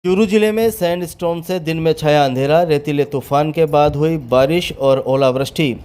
चूरू जिले में सैंडस्टोन से दिन में छाया अंधेरा, रेतीले तूफान के बाद हुई बारिश और ओलावृष्टि।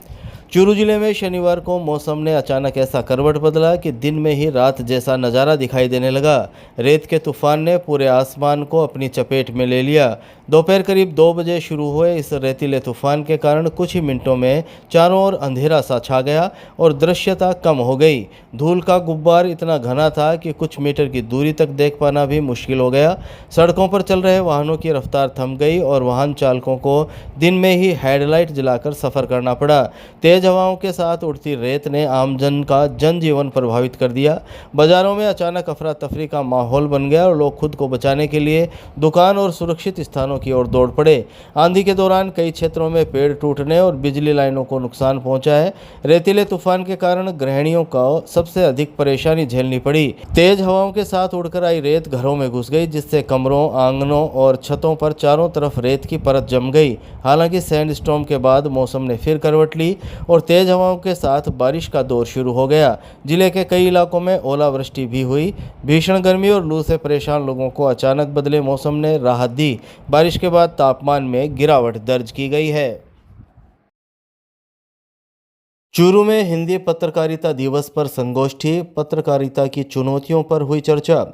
चूरू जिले में शनिवार को मौसम ने अचानक ऐसा करवट बदला कि दिन में ही रात जैसा नज़ारा दिखाई देने लगा। रेत के तूफान ने पूरे आसमान को अपनी चपेट में ले लिया। दोपहर करीब 2 बजे शुरू हुए इस रेतीले तूफान के कारण कुछ ही मिनटों में चारों ओर अंधेरा सा छा गया और दृश्यता कम हो गई। धूल का गुब्बार इतना घना था कि कुछ मीटर की दूरी तक देख पाना भी मुश्किल हो गया। सड़कों पर चल रहे वाहनों की रफ्तार थम गई और वाहन चालकों को दिन में ही हेडलाइट जलाकर सफ़र करना पड़ा। तेज हवाओं के साथ उड़ती रेत ने आमजन का जनजीवन प्रभावित कर दिया। बाजारों में अचानक अफरा तफरी का माहौल बन गया और लोग खुद को बचाने के लिए दुकान और सुरक्षित स्थानों की ओर दौड़ पड़े। आंधी के दौरान कई क्षेत्रों में पेड़ टूटने और बिजली लाइनों को नुकसान पहुंचा है। रेतीले तूफान के कारण गृहिणियों को सबसे अधिक परेशानी झेलनी पड़ी। तेज हवाओं के साथ उड़कर आई रेत घरों में घुस गई, जिससे कमरों, आंगनों और छतों पर चारों तरफ रेत की परत जम गई। हालांकि सैंडस्टॉर्म के बाद मौसम ने फिर करवट ली और तेज हवाओं के साथ बारिश का दौर शुरू हो गया। जिले के कई इलाकों में ओलावृष्टि भी हुई। भीषण गर्मी और लू से परेशान लोगों को अचानक बदले मौसम ने राहत दी। बारिश के बाद तापमान में गिरावट दर्ज की गई है। चूरू में हिंदी पत्रकारिता दिवस पर संगोष्ठी, पत्रकारिता की चुनौतियों पर हुई चर्चा।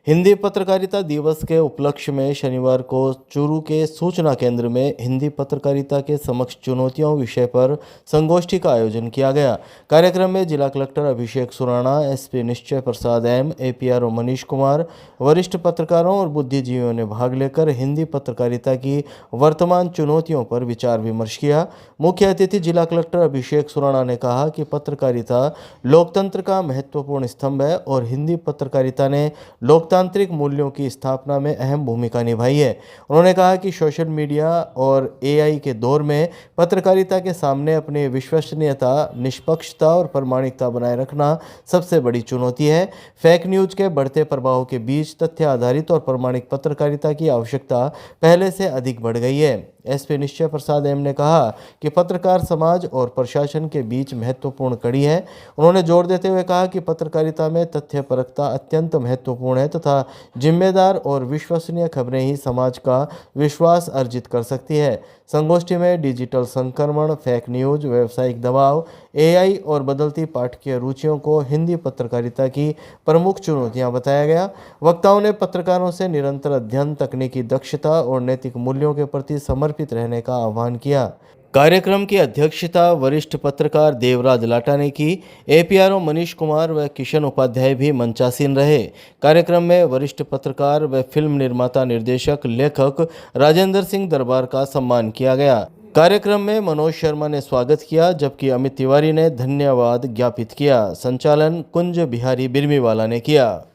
हिंदी पत्रकारिता दिवस के उपलक्ष्य में शनिवार को चूरू के सूचना केंद्र में हिंदी पत्रकारिता के समक्ष चुनौतियों विषय पर संगोष्ठी का आयोजन किया गया। कार्यक्रम में जिला कलेक्टर अभिषेक सुराणा, एसपी निश्चय प्रसाद एम, एपीआरओ मनीष कुमार, वरिष्ठ पत्रकारों और बुद्धिजीवियों ने भाग लेकर हिंदी पत्रकारिता की वर्तमान चुनौतियों पर विचार विमर्श किया। मुख्य अतिथि जिला कलेक्टर अभिषेक सुराणा ने कहा कि पत्रकारिता लोकतंत्र का महत्वपूर्ण स्तंभ है और हिंदी पत्रकारिता ने लोकतांत्रिक मूल्यों की स्थापना में अहम भूमिका निभाई है। उन्होंने कहा कि सोशल मीडिया और एआई के दौर में पत्रकारिता के सामने अपनी विश्वसनीयता, निष्पक्षता और प्रामाणिकता बनाए रखना सबसे बड़ी चुनौती है। फेक न्यूज के बढ़ते प्रभाव के बीच तथ्य आधारित और प्रामाणिक पत्रकारिता की आवश्यकता पहले से अधिक बढ़ गई है। एसपी निश्चय प्रसाद एम ने कहा कि पत्रकार समाज और प्रशासन के बीच महत्वपूर्ण कड़ी है। उन्होंने जोर देते हुए कहा कि पत्रकारिता में तथ्यपरकता अत्यंत महत्वपूर्ण है तथा जिम्मेदार और विश्वसनीय खबरें ही समाज का विश्वास अर्जित कर सकती है। संगोष्ठी में डिजिटल संक्रमण, फेक न्यूज, व्यावसायिक दबाव, एआई और बदलती पाठकीय रुचियों को हिंदी पत्रकारिता की प्रमुख चुनौतियां बताया गया। वक्ताओं ने पत्रकारों से निरंतर अध्ययन, तकनीकी दक्षता और नैतिक मूल्यों के प्रति समर्पित रहने का आह्वान किया। कार्यक्रम की अध्यक्षता वरिष्ठ पत्रकार देवराज लाटा ने की। एपीआरओ मनीष कुमार व किशन उपाध्याय भी मंचासीन रहे। कार्यक्रम में वरिष्ठ पत्रकार व फिल्म निर्माता, निर्देशक, लेखक राजेंद्र सिंह दरबार का सम्मान किया गया। कार्यक्रम में मनोज शर्मा ने स्वागत किया, जबकि अमित तिवारी ने धन्यवाद ज्ञापित किया। संचालन कुंज बिहारी बिरमीवाला ने किया।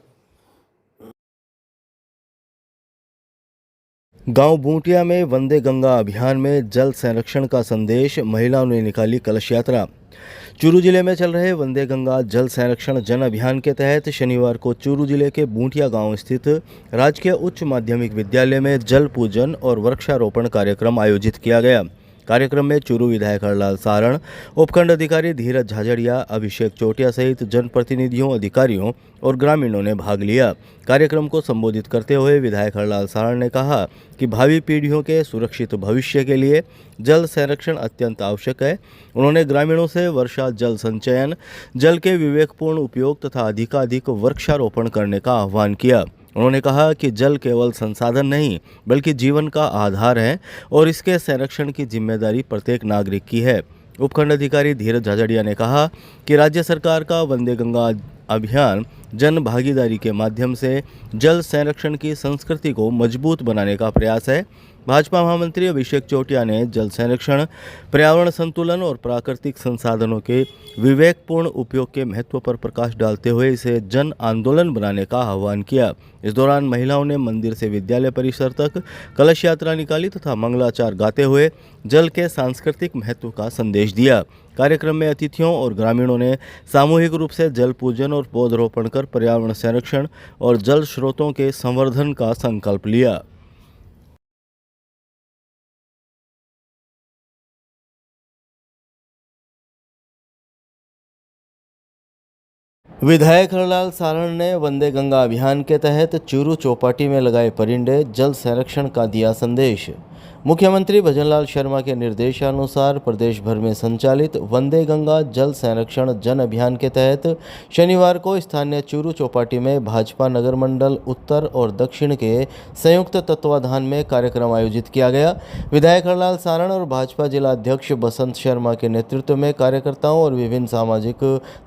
गांव बूटिया में वंदे गंगा अभियान में जल संरक्षण का संदेश, महिलाओं ने निकाली कलश यात्रा। चूरू जिले में चल रहे वंदे गंगा जल संरक्षण जन अभियान के तहत शनिवार को चूरू जिले के बूटिया गांव स्थित राजकीय उच्च माध्यमिक विद्यालय में जल पूजन और वृक्षारोपण कार्यक्रम आयोजित किया गया। कार्यक्रम में चूरू विधायक हरलाल सारण, उपखंड अधिकारी धीरज झाझड़िया, अभिषेक चोटिया सहित जनप्रतिनिधियों, अधिकारियों और ग्रामीणों ने भाग लिया। कार्यक्रम को संबोधित करते हुए विधायक हरलाल सारण ने कहा कि भावी पीढ़ियों के सुरक्षित भविष्य के लिए जल संरक्षण अत्यंत आवश्यक है। उन्होंने ग्रामीणों से वर्षा जल संचयन, जल के विवेकपूर्ण उपयोग तथा अधिकाधिक वृक्षारोपण करने का आह्वान किया। उन्होंने कहा कि जल केवल संसाधन नहीं बल्कि जीवन का आधार है और इसके संरक्षण की जिम्मेदारी प्रत्येक नागरिक की है। उपखंड अधिकारी धीरज झाझड़िया ने कहा कि राज्य सरकार का वंदे गंगा अभियान जन भागीदारी के माध्यम से जल संरक्षण की संस्कृति को मजबूत बनाने का प्रयास है। भाजपा महामंत्री अभिषेक चोटिया ने जल संरक्षण, पर्यावरण संतुलन और प्राकृतिक संसाधनों के विवेकपूर्ण उपयोग के महत्व पर प्रकाश डालते हुए इसे जन आंदोलन बनाने का आह्वान किया। इस दौरान महिलाओं ने मंदिर से विद्यालय परिसर तक कलश यात्रा निकाली तथा मंगलाचार गाते हुए जल के सांस्कृतिक महत्व का संदेश दिया। कार्यक्रम में अतिथियों और ग्रामीणों ने सामूहिक रूप से जल पूजन और पौधरोपण कर पर्यावरण संरक्षण और जल स्रोतों के संवर्धन का संकल्प लिया। विधायक हरलाल सारण ने वंदे गंगा अभियान के तहत चूरू चौपाटी में लगाए परिंदे, जल संरक्षण का दिया संदेश। मुख्यमंत्री भजनलाल शर्मा के निर्देशानुसार प्रदेश भर में संचालित वंदे गंगा जल संरक्षण जन अभियान के तहत शनिवार को स्थानीय चूरू चौपाटी में भाजपा नगर मंडल उत्तर और दक्षिण के संयुक्त तत्वाधान में कार्यक्रम आयोजित किया गया। विधायक हरलाल सारण और भाजपा जिला अध्यक्ष बसंत शर्मा के नेतृत्व में कार्यकर्ताओं और विभिन्न सामाजिक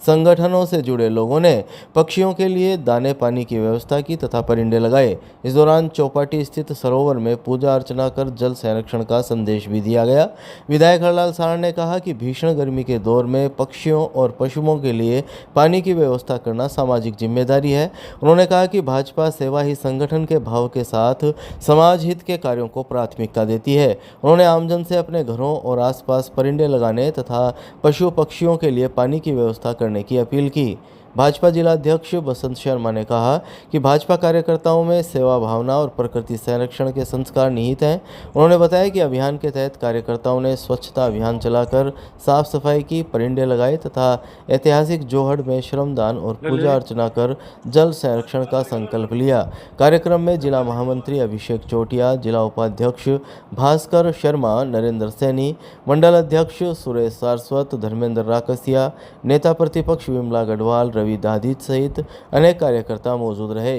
संगठनों से जुड़े लोगों ने पक्षियों के लिए दाने पानी की व्यवस्था की तथा परिंदे लगाए। इस दौरान चौपाटी स्थित सरोवर में पूजा अर्चना कर जल संरक्षण का संदेश भी दिया गया। विधायक हरलाल सारण ने कहा कि भीषण गर्मी के दौर में पक्षियों और पशुओं के लिए पानी की व्यवस्था करना सामाजिक जिम्मेदारी है। उन्होंने कहा कि भाजपा सेवा ही संगठन के भाव के साथ समाज हित के कार्यों को प्राथमिकता देती है। उन्होंने आमजन से अपने घरों और आसपास परिंदे लगाने तथा पशु पक्षियों के लिए पानी की व्यवस्था करने की अपील की। भाजपा जिला अध्यक्ष बसंत शर्मा ने कहा कि भाजपा कार्यकर्ताओं में सेवा भावना और प्रकृति संरक्षण के संस्कार निहित हैं। उन्होंने बताया कि अभियान के तहत कार्यकर्ताओं ने स्वच्छता अभियान चलाकर साफ सफाई की, परिंदे लगाए तथा ऐतिहासिक जोहड़ में श्रमदान और पूजा अर्चना कर जल संरक्षण का संकल्प लिया। कार्यक्रम में जिला महामंत्री अभिषेक चोटिया, जिला उपाध्यक्ष भास्कर शर्मा, नरेंद्र सैनी, मंडल अध्यक्ष सुरेश सारस्वत, धर्मेंद्र राकसिया, नेता प्रतिपक्ष विमला गढ़वाल, रवि दाधित सहित अनेक कार्यकर्ता मौजूद रहे।